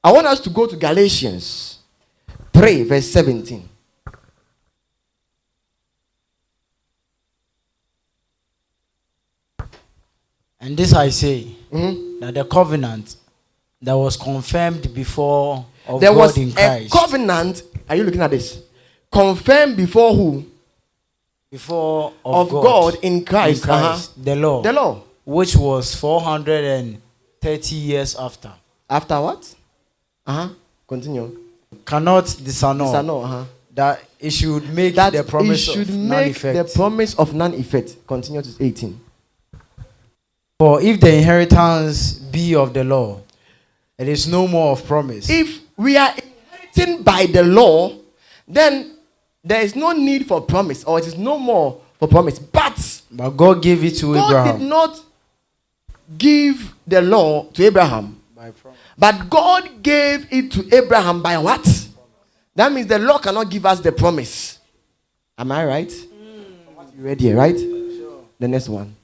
I want us to go to Galatians 3, verse 17. And this I say, that the covenant that was confirmed before of There God was in Christ. a covenant. Are you looking at this? Confirmed before who? Before of God in Christ. The law. The law. Which was 430 years after. After what? Continue. Cannot disannul. That it should make that the promise it should of make none the effect. promise of none effect. Continue to 18. For if the inheritance be of the law, it is no more of promise. If we are inheriting by the law, then there is no need for promise, or it is no more for promise. But God gave it to God Abraham. did not give the law to Abraham. By promise. But God gave it to Abraham by what? That means the law cannot give us the promise. Am I right? You read here, right? Sure. The next one.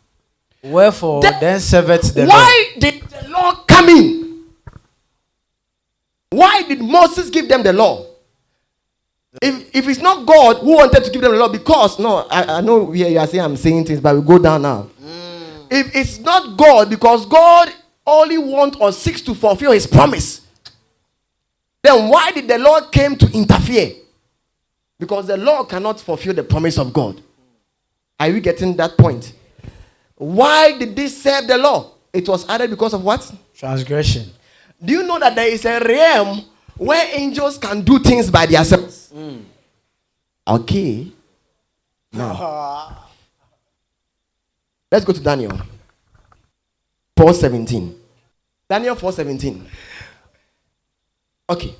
Wherefore then serveth the why did the law come in? Why did Moses give them the law? If it's not God who wanted to give them the law, because I know you are saying I'm saying things, but we go down now. If it's not God, because God only wants or seeks to fulfill his promise, then why did the law came to interfere? Because the law cannot fulfill the promise of God. Are we getting that point? Why did this serve the law? It was added because of what? Transgression. Do you know that there is a realm where angels can do things by themselves? Okay. Now, let's go to Daniel 4:17. Daniel 4:17. Okay.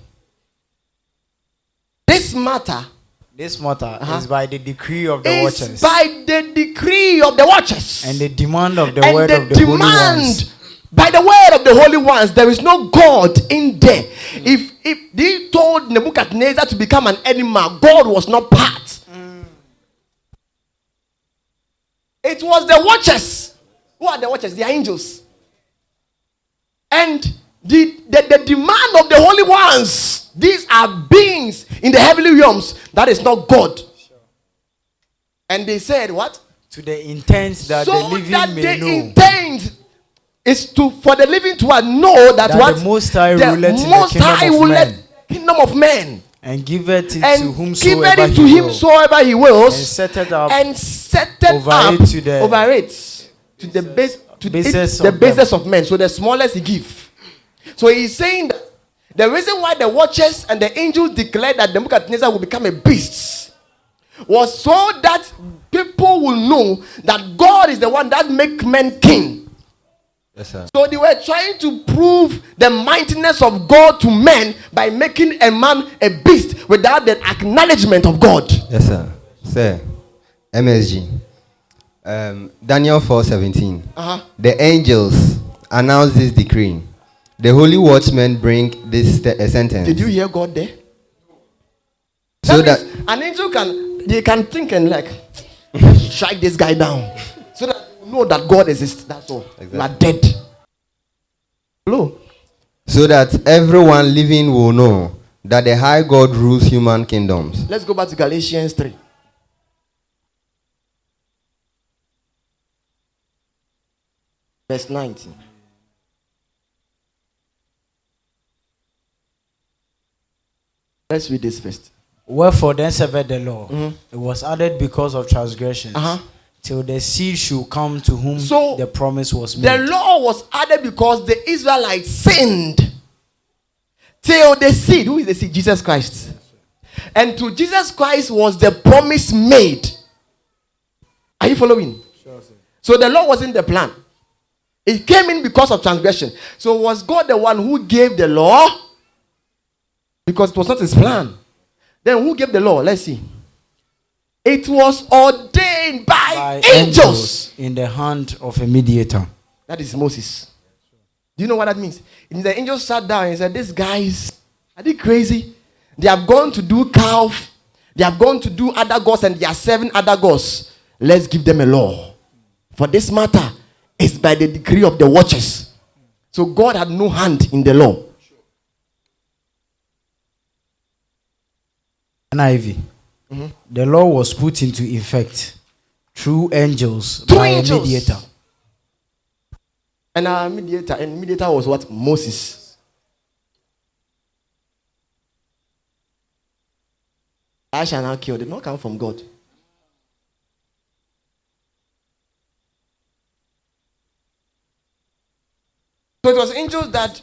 This matter is by the decree of the is watchers. by the decree of the watchers. And the demand of the and word of the holy ones. By the word of the holy ones, there is no God in there. If they told Nebuchadnezzar to become an animal, God was not part. It was the watchers. Who are the watchers? They are angels. And the demand of the holy ones, these are beings in the heavenly realms. That is not God. And they said what? To the intent that so the living that may the know. Intent is for the living to know that what? The Most High ruleth in the kingdom of men. And giveth it and to whomsoever give it to himsoever he wills. And set it up. Over it to the base to the basis of men. So the smallest he give. So he's saying that the reason why the watchers and the angels declared that Nebuchadnezzar will become a beast was so that people will know that God is the one that make men king. Yes, sir. So they were trying to prove the mightiness of God to men by making a man a beast without the acknowledgement of God. Yes, sir. Sir, MSG. Daniel 4:17. The angels announce this decree. The holy watchmen bring this sentence. Did you hear God there? So that an angel can think and like, let's strike this guy down, so that you know that God exists. That's all. Exactly. You are dead. Hello. So that everyone living will know that the high God rules human kingdoms. Let's go back to Galatians 3. Verse 19. Let's read this first. Wherefore then serveth the law. It was added because of transgressions. Till the seed should come to whom the promise was made. The law was added because the Israelites sinned. Till the seed. Who is the seed? Jesus Christ. And to Jesus Christ was the promise made. Are you following? Sure, sir. So the law wasn't the plan. It came in because of transgression. So was God the one who gave the law? Because it was not his plan. Then who gave the law? Let's see. It was ordained by angels in the hand of a mediator. That is Moses. Do you know what that means? The angels sat down and said, these guys, are they crazy? They have gone to do calf. They have gone to do other gods, and they are serving other gods. Let's give them a law. For this matter is by the decree of the watchers. So God had no hand in the law. NIV. The law was put into effect through angels by a mediator. And our mediator was what? Moses. I shall not kill. Did not come from God. So it was angels that.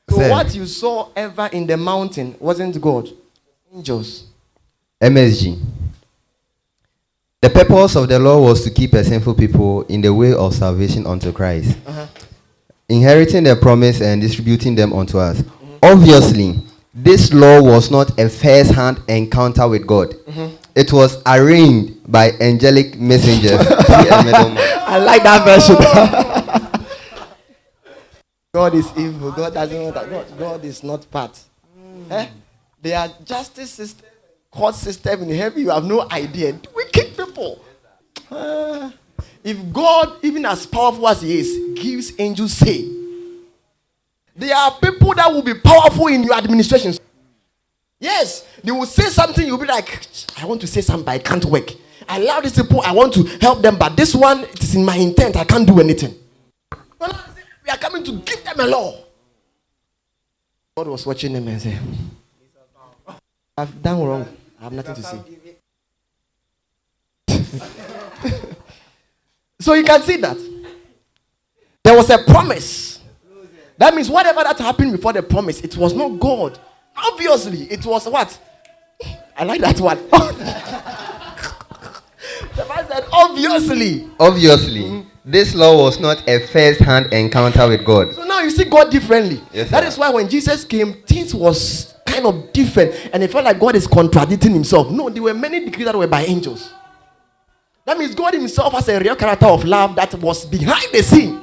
So what you saw ever in the mountain wasn't God. Angels. MSG. The purpose of the law was to keep a sinful people in the way of salvation unto Christ, inheriting the promise and distributing them unto us. Obviously, this law was not a first-hand encounter with God. It was arranged by angelic messengers. I like that version. God is evil. God doesn't know that. God is not part. There are justice system, court system in heaven. You have no idea. Wicked people. If God, even as powerful as He is, gives angels say, there are people that will be powerful in your administration. Yes, they will say something. You'll be like, I want to say something, but I can't work. I allow these people. I want to help them, but this one, it is in my intent. I can't do anything. We are coming to give them a law. God was watching them and said, I've done wrong. I have nothing to say. So you can see that there was a promise. That means whatever that happened before the promise, it was not God. Obviously, it was what? I like that one. The man said, obviously. Obviously, this law was not a first-hand encounter with God. So now you see God differently. Yes, that is why when Jesus came, things was kind of different, and it felt like God is contradicting Himself. No, there were many decrees that were by angels. That means God Himself has a real character of love that was behind the scene,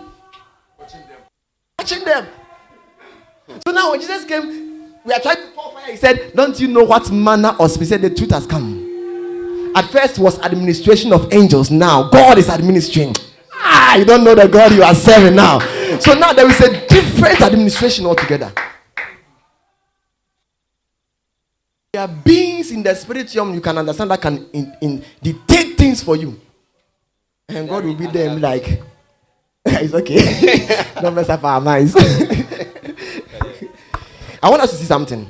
watching them. So now when Jesus came, we are trying to pour fire. He said, "Don't you know what manner of spirit? He said, the truth has come." At first was administration of angels. Now God is administering. You don't know the God you are serving now. So now there is a different administration altogether. There are beings in the spirit realm you can understand that can dictate things for you. And God will be there and be like, it's okay. Don't mess up our minds. I want us to see something.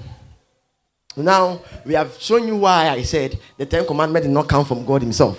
Now, we have shown you why I said the Ten Commandments did not come from God Himself.